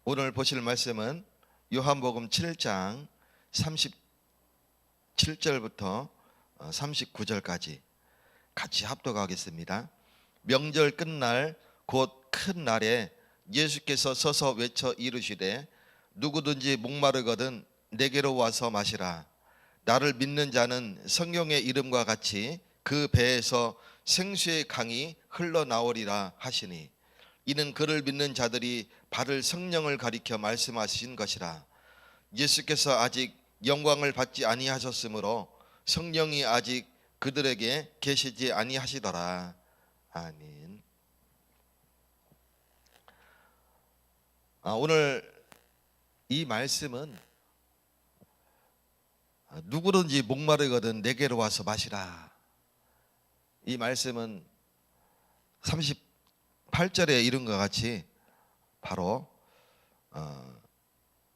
오늘 보실 말씀은 요한복음 7장 37절부터 39절까지 같이 합독하겠습니다. 명절 끝날 곧 큰 날에 예수께서 서서 외쳐 이르시되 누구든지 목마르거든 내게로 와서 마시라. 나를 믿는 자는 성경의 이름과 같이 그 배에서 생수의 강이 흘러나오리라 하시니 이는 그를 믿는 자들이 받을 성령을 가리켜 말씀하신 것이라. 예수께서 아직 영광을 받지 아니하셨으므로 성령이 아직 그들에게 계시지 아니하시더라. 아멘. 오늘 이 말씀은 누구든지 목마르거든 내게로 와서 마시라. 이 말씀은 38절에 이른 것 같이 바로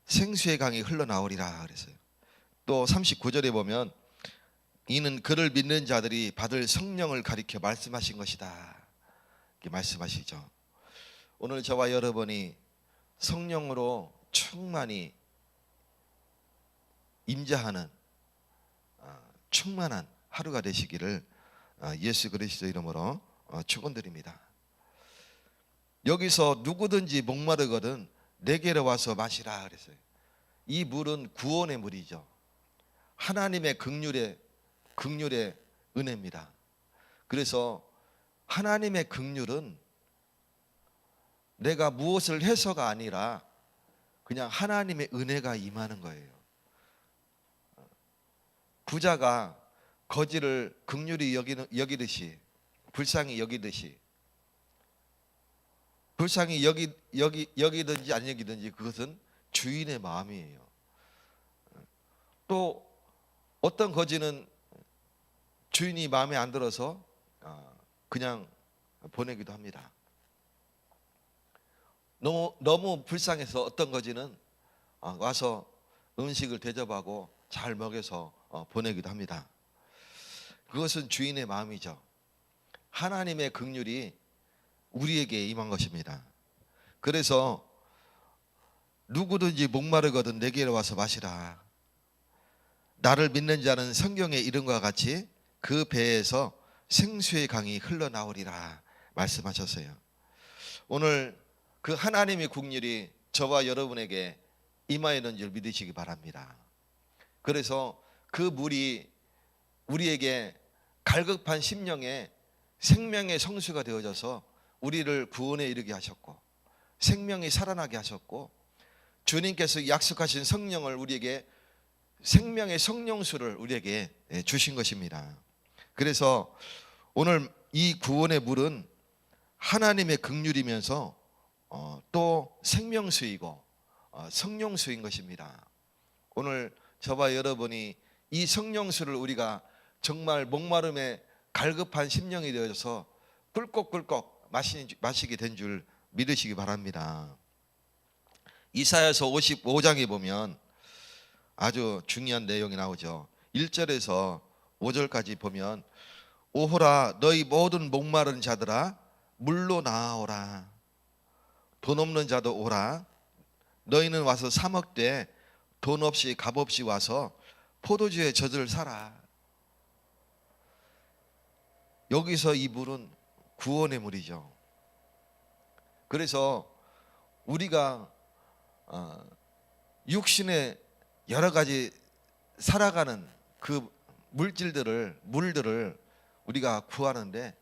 생수의 강이 흘러나오리라 그랬어요. 또 39절에 보면 이는 그를 믿는 자들이 받을 성령을 가리켜 말씀하신 것이다 이렇게 말씀하시죠. 오늘 저와 여러분이 성령으로 충만히 임재하는 충만한 하루가 되시기를 예수 그리스도 이름으로 축원드립니다. 여기서 누구든지 목마르거든 내게로 와서 마시라 그랬어요. 이 물은 구원의 물이죠. 하나님의 긍휼의 은혜입니다. 그래서 하나님의 긍휼은 내가 무엇을 해서가 아니라 그냥 하나님의 은혜가 임하는 거예요. 부자가 거지를 긍휼히 여기듯이 불쌍히 여기든지 여기든지 안 여기든지 그것은 주인의 마음이에요. 또 어떤 거지는 주인이 마음에 안 들어서 그냥 보내기도 합니다. 너무 불쌍해서 어떤 거지는 와서 음식을 대접하고 잘 먹여서 보내기도 합니다. 그것은 주인의 마음이죠. 하나님의 긍휼이 우리에게 임한 것입니다. 그래서 누구든지 목마르거든 내게로 와서 마시라. 나를 믿는 자는 성경의 이름과 같이 그 배에서 생수의 강이 흘러나오리라 말씀하셨어요. 오늘 그 하나님의 긍휼이 저와 여러분에게 임하였는 줄 믿으시기 바랍니다. 그래서 그 물이 우리에게 갈급한 심령에 생명의 성수가 되어져서 우리를 구원에 이르게 하셨고 생명이 살아나게 하셨고 주님께서 약속하신 성령을 우리에게 생명의 성령수를 우리에게 주신 것입니다. 그래서 오늘 이 구원의 물은 하나님의 긍휼이면서 또 생명수이고 성령수인 것입니다. 오늘 저와 여러분이 이 성령수를 우리가 정말 목마름에 갈급한 심령이 되어서 꿀꺽꿀꺽 마시게 된 줄 믿으시기 바랍니다. 이사야서 55장에 보면 아주 중요한 내용이 나오죠. 1절에서 5절까지 보면 오호라 너희 모든 목마른 자들아 물로 나아오라. 돈 없는 자도 오라. 너희는 와서 사 먹되 돈 없이 값 없이 와서 포도주의 젖을 사라. 여기서 이 물은 구원의 물이죠. 그래서 우리가 육신의 여러 가지 살아가는 그 물들을 우리가 구하는데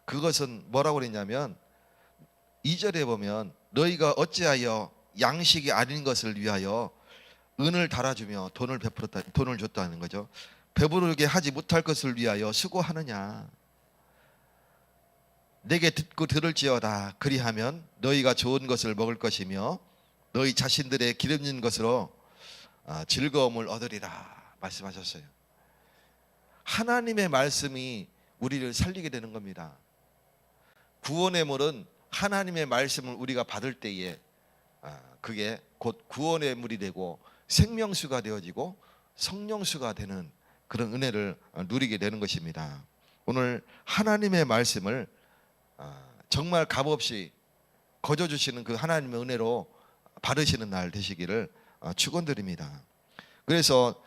그것은 뭐라고 그랬냐면 2절에 보면 너희가 어찌하여 양식이 아닌 것을 위하여 은을 달아주며 돈을 줬다는 거죠. 배부르게 하지 못할 것을 위하여 수고하느냐. 내게 듣고 들을지어다. 그리하면 너희가 좋은 것을 먹을 것이며 너희 자신들의 기름진 것으로 즐거움을 얻으리라 말씀하셨어요. 하나님의 말씀이 우리를 살리게 되는 겁니다. 구원의 물은 하나님의 말씀을 우리가 받을 때에 그게 곧 구원의 물이 되고 생명수가 되어지고 성령수가 되는 그런 은혜를 누리게 되는 것입니다. 오늘 하나님의 말씀을 정말 값없이 거저 주시는 그 하나님의 은혜로 바르시는 날 되시기를 축원드립니다. 그래서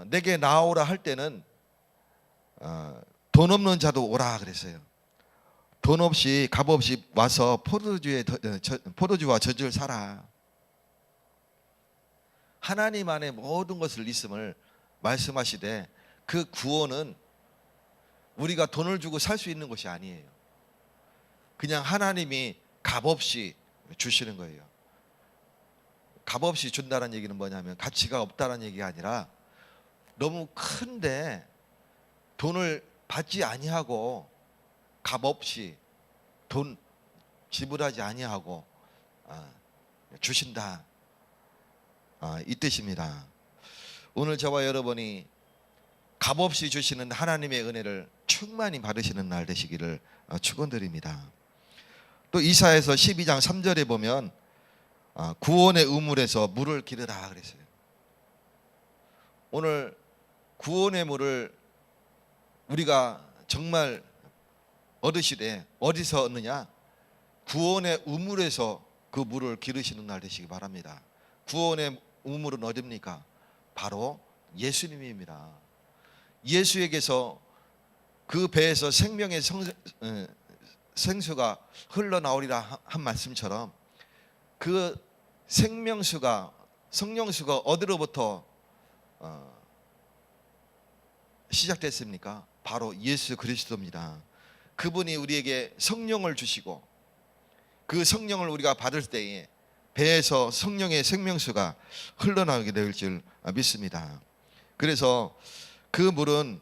내게 나오라 할 때는 돈 없는 자도 오라 그랬어요. 돈 없이 값 없이 와서 포도주와 젖을 사라. 하나님 안에 모든 것을 있음을 말씀하시되 그 구원은 우리가 돈을 주고 살 수 있는 것이 아니에요. 그냥 하나님이 값없이 주시는 거예요. 값없이 준다는 얘기는 뭐냐면 가치가 없다는 얘기가 아니라 너무 큰데 돈을 받지 아니하고 값없이 돈 지불하지 아니하고 주신다, 이 뜻입니다. 오늘 저와 여러분이 값없이 주시는 하나님의 은혜를 충만히 받으시는 날 되시기를 축원드립니다. 또 이사야서 12장 3절에 보면 구원의 우물에서 물을 기르라 그랬어요. 오늘 구원의 물을 우리가 정말 얻으시되 어디서 얻느냐? 구원의 우물에서 그 물을 기르시는 날 되시기 바랍니다. 구원의 우물은 어디입니까? 바로 예수님입니다. 예수에게서 그 배에서 생명의 생수가 흘러나오리라 한 말씀처럼 그 생명수가 성령수가 어디로부터 시작됐습니까? 바로 예수 그리스도입니다. 그분이 우리에게 성령을 주시고 그 성령을 우리가 받을 때에 배에서 성령의 생명수가 흘러나오게 될 줄 믿습니다. 그래서 그 물은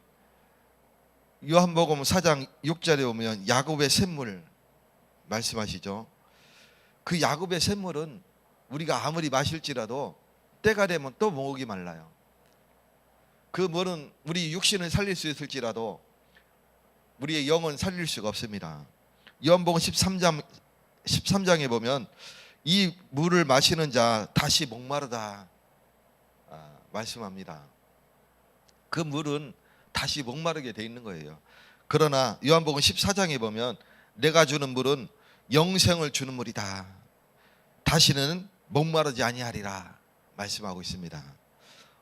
요한복음 4장 6절에 보면 야곱의 샘물 말씀하시죠. 그 야곱의 샘물은 우리가 아무리 마실지라도 때가 되면 또 목이 말라요. 그 물은 우리 육신을 살릴 수 있을지라도 우리의 영은 살릴 수가 없습니다. 요한복음 13장에 보면 이 물을 마시는 자 다시 목마르다 말씀합니다. 그 물은 다시 목마르게 돼 있는 거예요. 그러나 요한복음 14장에 보면 내가 주는 물은 영생을 주는 물이다. 다시는 목마르지 아니하리라 말씀하고 있습니다.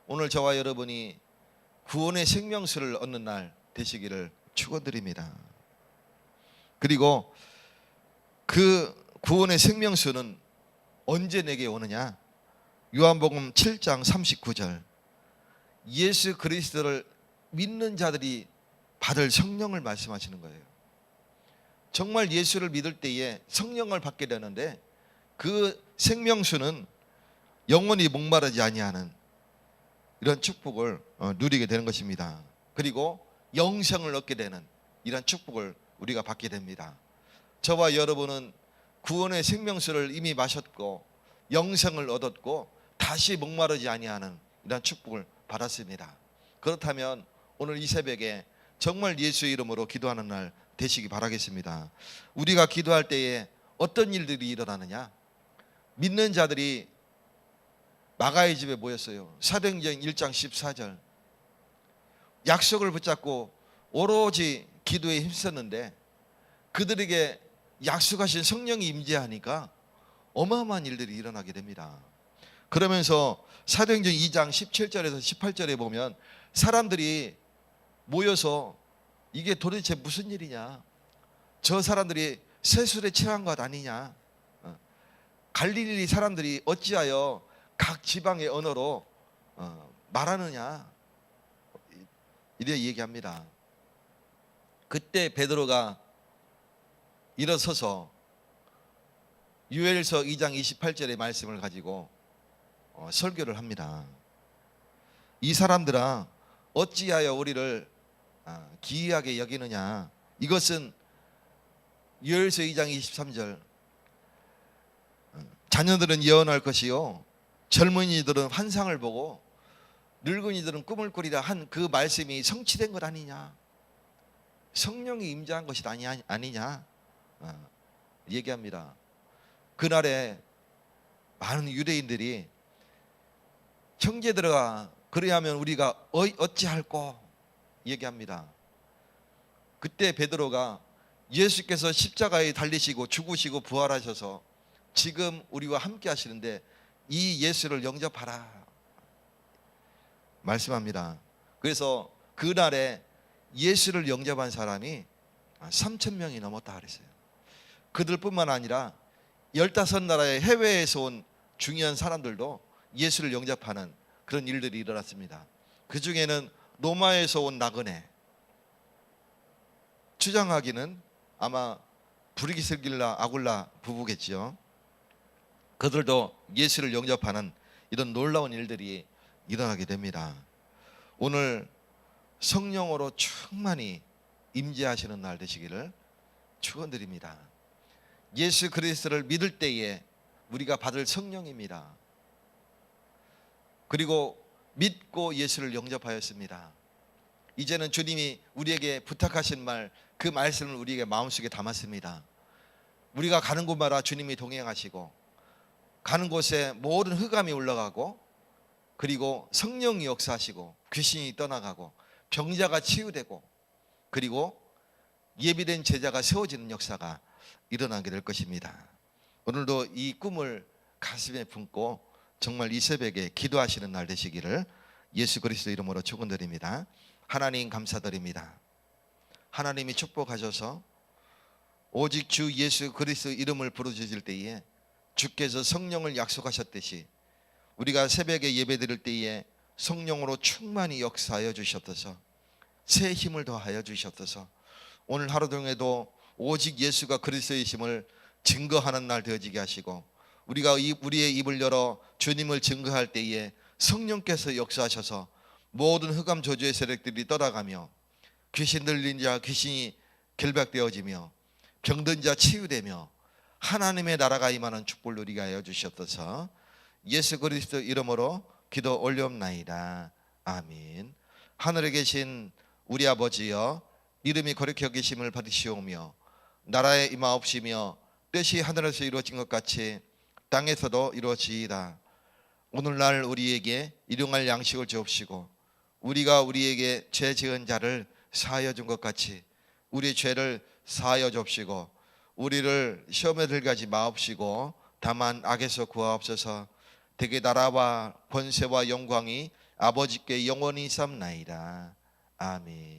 오늘 저와 여러분이 구원의 생명수를 얻는 날 되시기를 축원드립니다. 그리고 그 구원의 생명수는 언제 내게 오느냐? 요한복음 7장 39절 예수 그리스도를 믿는 자들이 받을 성령을 말씀하시는 거예요. 정말 예수를 믿을 때에 성령을 받게 되는데 그 생명수는 영원히 목마르지 아니하는 이런 축복을 누리게 되는 것입니다. 그리고 영생을 얻게 되는 이런 축복을 우리가 받게 됩니다. 저와 여러분은 구원의 생명수를 이미 마셨고 영생을 얻었고 다시 목마르지 아니하는 이런 축복을 받았습니다. 그렇다면 오늘 이 새벽에 정말 예수의 이름으로 기도하는 날 되시기 바라겠습니다. 우리가 기도할 때에 어떤 일들이 일어나느냐? 믿는 자들이 마가의 집에 모였어요. 사도행전 1장 14절 약속을 붙잡고 오로지 기도에 힘썼는데 그들에게 약속하신 성령이 임재하니까 어마어마한 일들이 일어나게 됩니다. 그러면서 사도행전 2장 17절에서 18절에 보면 사람들이 모여서 이게 도대체 무슨 일이냐? 저 사람들이 세술에 취한 것 아니냐? 갈릴리 사람들이 어찌하여 각 지방의 언어로 말하느냐? 이래 얘기합니다. 그때 베드로가 일어서서 요엘서 2장 28절의 말씀을 가지고 설교를 합니다. 이 사람들아 어찌하여 우리를 기이하게 여기느냐? 이것은 요엘서 2장 23절 자녀들은 예언할 것이요 젊은이들은 환상을 보고 늙은이들은 꿈을 꾸리라 한 그 말씀이 성취된 것 아니냐? 성령이 임재한 것이 아니냐? 얘기합니다. 그날에 많은 유대인들이 형제들아 그래야면 우리가 어찌할꼬 얘기합니다. 그때 베드로가 예수께서 십자가에 달리시고 죽으시고 부활하셔서 지금 우리와 함께 하시는데 이 예수를 영접하라 말씀합니다. 그래서 그날에 예수를 영접한 사람이 3,000명이 넘었다 그랬어요. 그들뿐만 아니라 15나라의 해외에서 온 중요한 사람들도 예수를 영접하는 그런 일들이 일어났습니다. 그 중에는 로마에서 온 나그네, 추정하기는 아마 브리기슬길라 아굴라 부부겠죠. 그들도 예수를 영접하는 이런 놀라운 일들이 일어나게 됩니다. 오늘 성령으로 충만히 임재하시는 날 되시기를 축원드립니다. 예수 그리스도를 믿을 때에 우리가 받을 성령입니다. 그리고 믿고 예수를 영접하였습니다. 이제는 주님이 우리에게 부탁하신 말, 그 말씀을 우리에게 마음속에 담았습니다. 우리가 가는 곳마다 주님이 동행하시고 가는 곳에 모든 흑암이 올라가고 그리고 성령이 역사하시고 귀신이 떠나가고 병자가 치유되고 그리고 예비된 제자가 세워지는 역사가 일어나게 될 것입니다. 오늘도 이 꿈을 가슴에 품고 정말 이 새벽에 기도하시는 날 되시기를 예수 그리스도 이름으로 축원드립니다. 하나님 감사드립니다. 하나님이 축복하셔서 오직 주 예수 그리스도 이름을 부르짖을 때에 주께서 성령을 약속하셨듯이 우리가 새벽에 예배드릴 때에 성령으로 충만히 역사하여 주셨어서 새 힘을 더하여 주셨어서 오늘 하루 종일도 오직 예수가 그리스도이심을 증거하는 날 되어지게 하시고 우리가 우리의 입을 열어 주님을 증거할 때에 성령께서 역사하셔서 모든 흑암 저주의 세력들이 떠나가며 귀신 들린 자 귀신이 결박되어지며 병든 자 치유되며 하나님의 나라가 임하는 축복을 누리게 하여 주셨어서 예수 그리스도 이름으로 기도 올려옵나이다. 아멘. 하늘에 계신 우리 아버지여 이름이 거룩히 여기심을 받으시오며 나라에 임하옵시며 뜻이 하늘에서 이루어진 것 같이 땅에서도 이루어지이다. 오늘날 우리에게 일용할 양식을 주옵시고 우리가 우리에게 죄 지은 자를 사하여 준 것 같이 우리의 죄를 사하여 주옵시고 우리를 시험에 들게 하지 마옵시고 다만 악에서 구하옵소서. 대개 나라와 권세와 영광이 아버지께 영원히 삼나이다. 아멘.